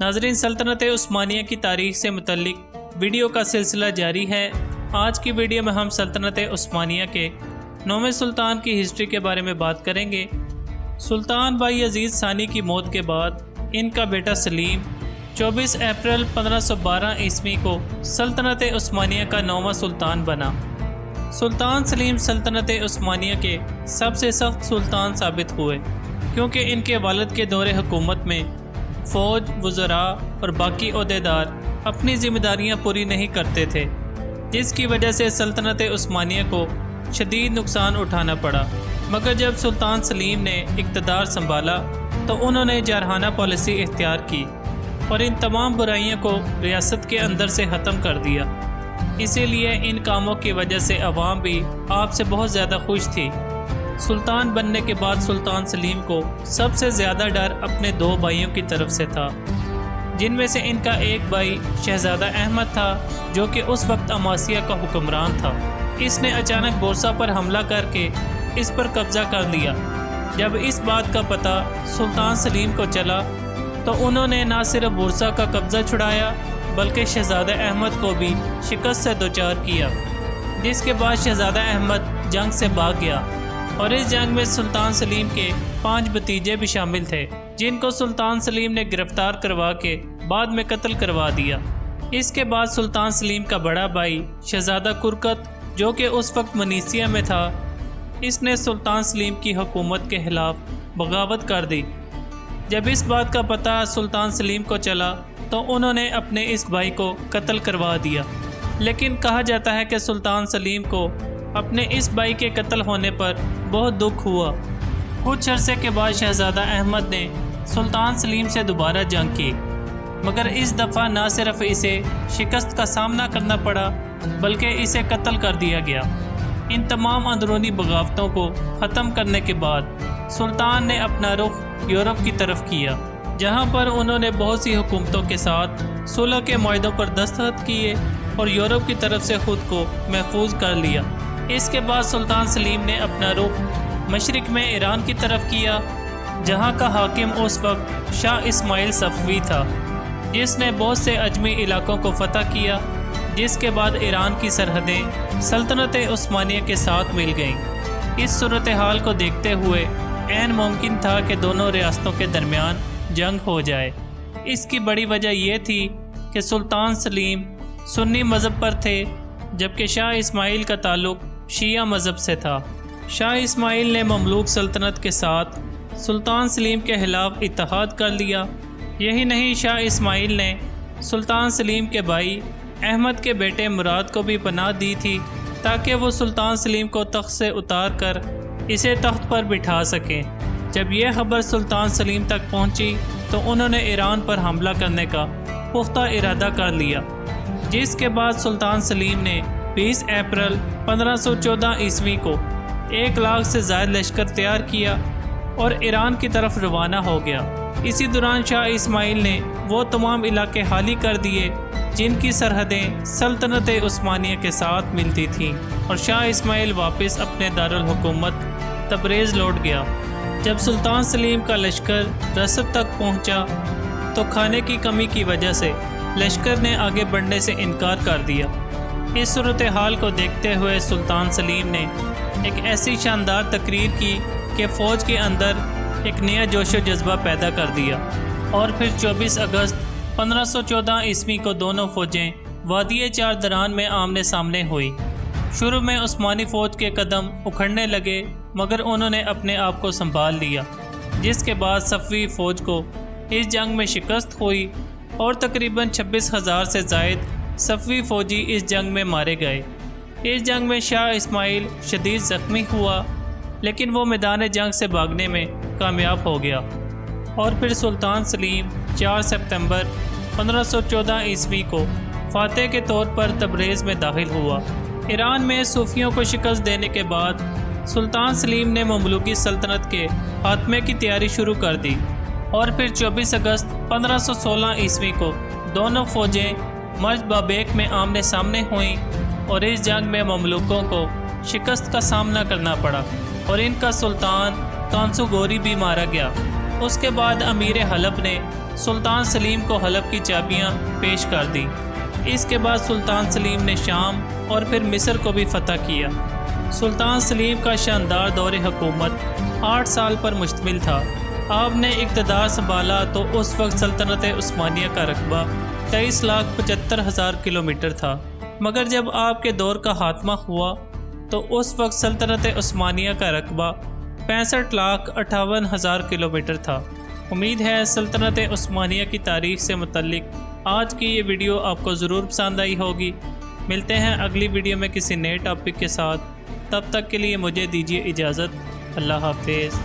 ناظرین، سلطنت عثمانیہ کی تاریخ سے متعلق ویڈیو کا سلسلہ جاری ہے۔ آج کی ویڈیو میں ہم سلطنت عثمانیہ کے 9ویں سلطان کی ہسٹری کے بارے میں بات کریں گے۔ سلطان بایزید ثانی کی موت کے بعد ان کا بیٹا سلیم 24 اپریل 1512 عیسوی کو سلطنت عثمانیہ کا 9واں سلطان بنا۔ سلطان سلیم سلطنت عثمانیہ کے سب سے سخت سلطان ثابت ہوئے، کیونکہ ان کے والد کے دور حکومت میں فوج، وزراء اور باقی عہدیدار اپنی ذمہ داریاں پوری نہیں کرتے تھے، جس کی وجہ سے سلطنت عثمانیہ کو شدید نقصان اٹھانا پڑا۔ مگر جب سلطان سلیم نے اقتدار سنبھالا تو انہوں نے جارحانہ پالیسی اختیار کی اور ان تمام برائیوں کو ریاست کے اندر سے ختم کر دیا۔ اسی لیے ان کاموں کی وجہ سے عوام بھی آپ سے بہت زیادہ خوش تھی۔ سلطان بننے کے بعد سلطان سلیم کو سب سے زیادہ ڈر اپنے 2 بھائیوں کی طرف سے تھا، جن میں سے ان کا ایک بھائی شہزادہ احمد تھا، جو کہ اس وقت عماسیہ کا حکمران تھا۔ اس نے اچانک بورصہ پر حملہ کر کے اس پر قبضہ کر لیا۔ جب اس بات کا پتہ سلطان سلیم کو چلا تو انہوں نے نہ صرف بورصہ کا قبضہ چھڑایا بلکہ شہزادہ احمد کو بھی شکست سے دوچار کیا، جس کے بعد شہزادہ احمد جنگ سے بھاگ گیا، اور اس جنگ میں سلطان سلیم کے 5 بھتیجے بھی شامل تھے، جن کو سلطان سلیم نے گرفتار کروا کے بعد میں قتل کروا دیا۔ اس کے بعد سلطان سلیم کا بڑا بھائی شہزادہ کرکت، جو کہ اس وقت منیسیہ میں تھا، اس نے سلطان سلیم کی حکومت کے خلاف بغاوت کر دی۔ جب اس بات کا پتہ سلطان سلیم کو چلا تو انہوں نے اپنے اس بھائی کو قتل کروا دیا، لیکن کہا جاتا ہے کہ سلطان سلیم کو اپنے اس بھائی کے قتل ہونے پر بہت دکھ ہوا۔ کچھ عرصے کے بعد شہزادہ احمد نے سلطان سلیم سے دوبارہ جنگ کی، مگر اس دفعہ نہ صرف اسے شکست کا سامنا کرنا پڑا بلکہ اسے قتل کر دیا گیا۔ ان تمام اندرونی بغاوتوں کو ختم کرنے کے بعد سلطان نے اپنا رخ یورپ کی طرف کیا، جہاں پر انہوں نے بہت سی حکومتوں کے ساتھ صلح کے معاہدوں پر دستخط کیے اور یورپ کی طرف سے خود کو محفوظ کر لیا۔ اس کے بعد سلطان سلیم نے اپنا رخ مشرق میں ایران کی طرف کیا، جہاں کا حاکم اس وقت شاہ اسماعیل صفوی تھا، جس نے بہت سے اجمی علاقوں کو فتح کیا، جس کے بعد ایران کی سرحدیں سلطنت عثمانیہ کے ساتھ مل گئیں۔ اس صورتحال کو دیکھتے ہوئے عین ممکن تھا کہ دونوں ریاستوں کے درمیان جنگ ہو جائے۔ اس کی بڑی وجہ یہ تھی کہ سلطان سلیم سنی مذہب پر تھے، جبکہ شاہ اسماعیل کا تعلق شیعہ مذہب سے تھا۔ شاہ اسماعیل نے مملوک سلطنت کے ساتھ سلطان سلیم کے خلاف اتحاد کر لیا۔ یہی نہیں، شاہ اسماعیل نے سلطان سلیم کے بھائی احمد کے بیٹے مراد کو بھی پناہ دی تھی، تاکہ وہ سلطان سلیم کو تخت سے اتار کر اسے تخت پر بٹھا سکیں۔ جب یہ خبر سلطان سلیم تک پہنچی تو انہوں نے ایران پر حملہ کرنے کا پختہ ارادہ کر لیا، جس کے بعد سلطان سلیم نے 20 اپریل 1514 عیسوی کو 1 لاکھ سے زائد لشکر تیار کیا اور ایران کی طرف روانہ ہو گیا۔ اسی دوران شاہ اسماعیل نے وہ تمام علاقے خالی کر دیے جن کی سرحدیں سلطنت عثمانیہ کے ساتھ ملتی تھیں، اور شاہ اسماعیل واپس اپنے دارالحکومت تبریز لوٹ گیا۔ جب سلطان سلیم کا لشکر رسد تک پہنچا تو کھانے کی کمی کی وجہ سے لشکر نے آگے بڑھنے سے انکار کر دیا۔ اس صورتحال کو دیکھتے ہوئے سلطان سلیم نے ایک ایسی شاندار تقریر کی کہ فوج کے اندر ایک نیا جوش و جذبہ پیدا کر دیا، اور پھر 24 اگست 1514 عیسوی کو دونوں فوجیں وادی چار دران میں آمنے سامنے ہوئی۔ شروع میں عثمانی فوج کے قدم اکھڑنے لگے، مگر انہوں نے اپنے آپ کو سنبھال لیا، جس کے بعد صفوی فوج کو اس جنگ میں شکست ہوئی اور تقریباً 26,000 سے زائد صفوی فوجی اس جنگ میں مارے گئے۔ اس جنگ میں شاہ اسماعیل شدید زخمی ہوا، لیکن وہ میدان جنگ سے بھاگنے میں کامیاب ہو گیا، اور پھر سلطان سلیم 4 ستمبر 1514 عیسوی کو فاتح کے طور پر تبریز میں داخل ہوا۔ ایران میں صوفیوں کو شکست دینے کے بعد سلطان سلیم نے مملوکی سلطنت کے خاتمے کی تیاری شروع کر دی، اور پھر 24 اگست 1516 عیسوی کو دونوں فوجیں مرج بابیک میں آمنے سامنے ہوئیں، اور اس جنگ میں مملوکوں کو شکست کا سامنا کرنا پڑا اور ان کا سلطان کانسو گوری بھی مارا گیا۔ اس کے بعد امیر حلب نے سلطان سلیم کو حلب کی چابیاں پیش کر دیں۔ اس کے بعد سلطان سلیم نے شام اور پھر مصر کو بھی فتح کیا۔ سلطان سلیم کا شاندار دور حکومت 8 سال پر مشتمل تھا۔ آپ نے اقتدار سنبھالا تو اس وقت سلطنت عثمانیہ کا رقبہ 23,75,000 کلومیٹر تھا، مگر جب آپ کے دور کا خاتمہ ہوا تو اس وقت سلطنت عثمانیہ کا رقبہ 65,58,000 کلومیٹر تھا۔ امید ہے سلطنت عثمانیہ کی تاریخ سے متعلق آج کی یہ ویڈیو آپ کو ضرور پسند آئی ہوگی۔ ملتے ہیں اگلی ویڈیو میں کسی نئے ٹاپک کے ساتھ، تب تک کے لیے مجھے دیجیے اجازت۔ اللہ حافظ۔